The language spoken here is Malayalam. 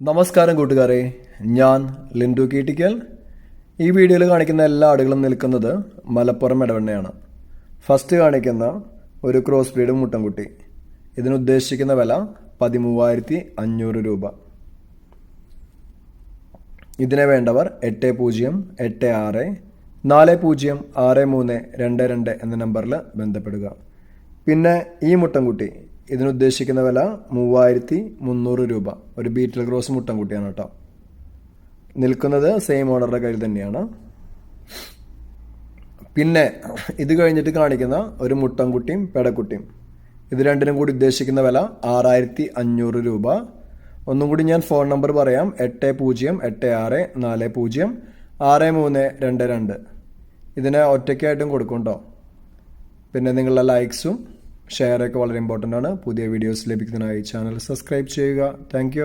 നമസ്കാരം കൂട്ടുകാരെ, ഞാൻ ലിൻഡു കീട്ടിക്കൽ. ഈ വീഡിയോയിൽ കാണിക്കുന്ന എല്ലാ ആടുകളും നിൽക്കുന്നത് മലപ്പുറം ഇടവണ്ണയാണ്. ഫസ്റ്റ് കാണിക്കുന്ന ഒരു ക്രോസ് ബ്രീഡ് മുട്ടൻകുട്ടി. ഇതിനുദ്ദേശിക്കുന്ന വില 13,500 രൂപ. ഇതിനെ വേണ്ടവർ 8086406322 എന്ന നമ്പറിൽ ബന്ധപ്പെടുക. പിന്നെ ഈ മുട്ടൻകുട്ടി ഇതിനുദ്ദേശിക്കുന്ന വില 3,300 രൂപ. ഒരു ബീറ്റിൽ ക്രോസ് മുട്ടൻകുട്ടിയാണ് കേട്ടോ. നിൽക്കുന്നത് സെയിം ഓണറുടെ കയ്യിൽ തന്നെയാണ്. പിന്നെ ഇത് കഴിഞ്ഞിട്ട് കാണിക്കുന്ന ഒരു മുട്ടൻകുട്ടിയും പെടക്കുട്ടിയും. ഇത് രണ്ടിനും കൂടി ഉദ്ദേശിക്കുന്ന വില 6,500 രൂപ. ഒന്നും കൂടി ഞാൻ ഫോൺ നമ്പർ പറയാം: 8086406322. ഇതിനെ ഒറ്റയ്ക്കായിട്ടും കൊടുക്കും കേട്ടോ. പിന്നെ നിങ്ങളുടെ ലൈക്സും ഷെയറൊക്കെ വളരെ ഇമ്പോർട്ടൻ്റ് ആണ്. പുതിയ വീഡിയോസ് ലഭിക്കുന്നതിനായി ചാനൽ സബ്സ്ക്രൈബ് ചെയ്യുക. താങ്ക്